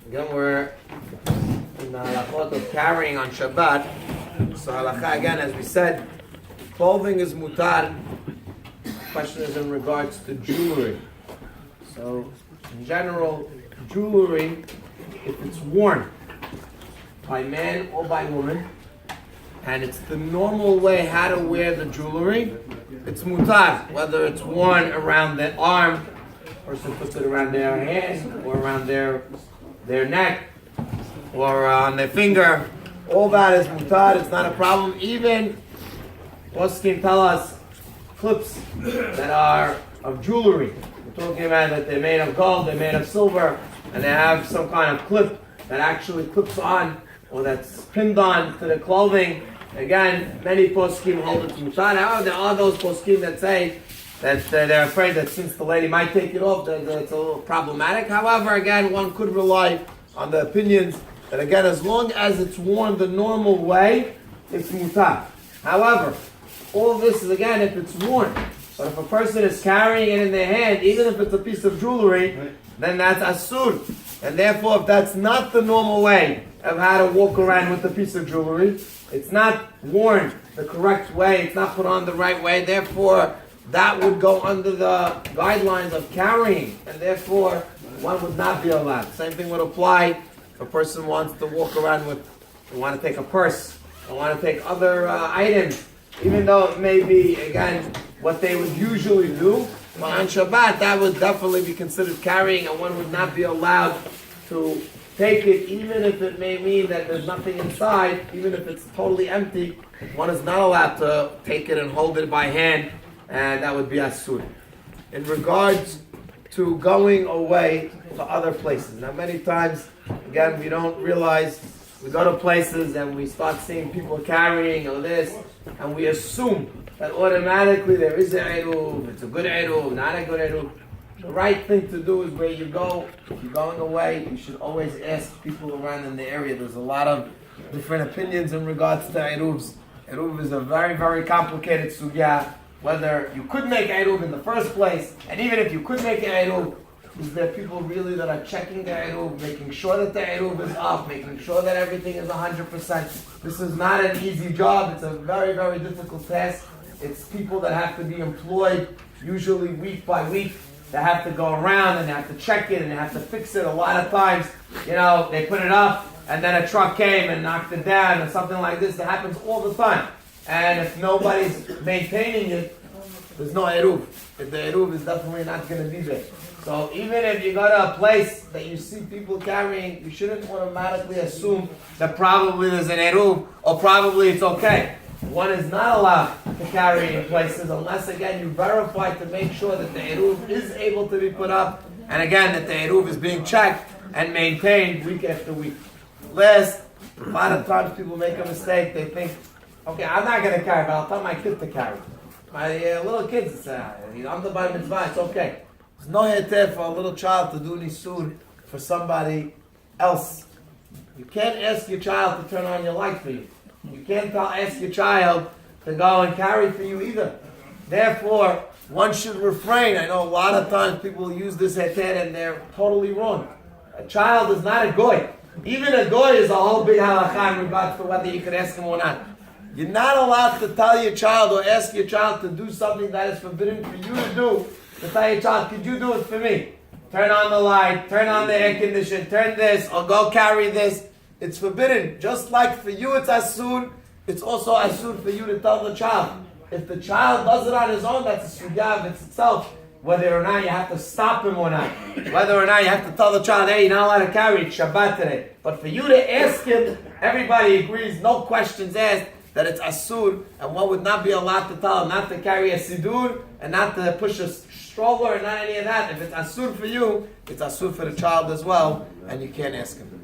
Again, we're in the halachot of carrying on Shabbat. So halakha again, as we said, clothing is mutar. The question is in regards to jewelry. So, in general, jewelry, if it's worn by man or by woman, and it's the normal way how to wear the jewelry, it's mutar. Whether it's worn around the arm, person puts it around their hand, or around their neck, or on their finger, all that is mutar, it's not a problem. Even, poskim tell us, clips that are of jewelry. We're talking about that they're made of gold, they're made of silver, and they have some kind of clip that actually clips on, or that's pinned on to the clothing. Again, many poskim hold it to mutar. However, there are those poskim that say that they're afraid that since the lady might take it off, that it's a little problematic. However, again, one could rely on the opinions that, again, as long as it's worn the normal way, it's mutar. However, all of this is, again, if it's worn. But if a person is carrying it in their hand, even if it's a piece of jewelry, then that's asur. And therefore, if that's not the normal way of how to walk around with a piece of jewelry, it's not worn the correct way, it's not put on the right way, therefore, that would go under the guidelines of carrying, and therefore, one would not be allowed. Same thing would apply if a person wants to walk around with, they want to take a purse, they want to take other items, even though it may be, again, what they would usually do. But on Shabbat, that would definitely be considered carrying, and one would not be allowed to take it, even if it may mean that there's nothing inside, even if it's totally empty. One is not allowed to take it and hold it by hand, and that would be asur. In regards to going away to other places. Now, many times, again, we don't realize, we go to places and we start seeing people carrying or this, and we assume that automatically there is an eruv, it's a good eruv, not a good eruv. The right thing to do is where you go, if you're going away, you should always ask people around in the area. There's a lot of different opinions in regards to eruvs. Eruv is a very, very complicated sugya. Whether you could make eruv in the first place, and even if you could make an eruv, is there people really that are checking the eruv, making sure that the eruv is up, making sure that everything is 100%. This is not an easy job. It's a very, very difficult task. It's people that have to be employed, usually week by week. They have to go around and they have to check it and they have to fix it. A lot of times, they put it up and then a truck came and knocked it down or something like this. That happens all the time. And if nobody's maintaining it, there's no eruv. The eruv is definitely not going to be there. So even if you go to a place that you see people carrying, you shouldn't automatically assume that probably there's an eruv or probably it's okay. One is not allowed to carry in places unless, again, you verify to make sure that the eruv is able to be put up, and again, that the eruv is being checked and maintained week after week. Last, a lot of times people make a mistake. They think, okay, I'm not going to carry, but I'll tell my kid to carry. My little kids say, I'm the bar mitzvah, it's okay. There's no heter for a little child to do nisur for somebody else. You can't ask your child to turn on your light for you. You can't ask your child to go and carry for you either. Therefore, one should refrain. I know a lot of times people use this heter and they're totally wrong. A child is not a goy. Even a goy is a whole big halakha in regards to whether you can ask him or not. You're not allowed to tell your child or ask your child to do something that is forbidden for you to do. To tell your child, could you do it for me? Turn on the light, turn on the air conditioner, turn this, or go carry this. It's forbidden. Just like for you it's asur, it's also asur for you to tell the child. If the child does it on his own, that's a sugya of itself. Whether or not you have to stop him or not. Whether or not you have to tell the child, hey, you're not allowed to carry, it's Shabbat today. But for you to ask him, everybody agrees, no questions asked, that it's asur, and one would not be allowed to tell him not to carry a sidur, and not to push a stroller, and not any of that. If it's asur for you, it's asur for the child as well, and you can't ask him.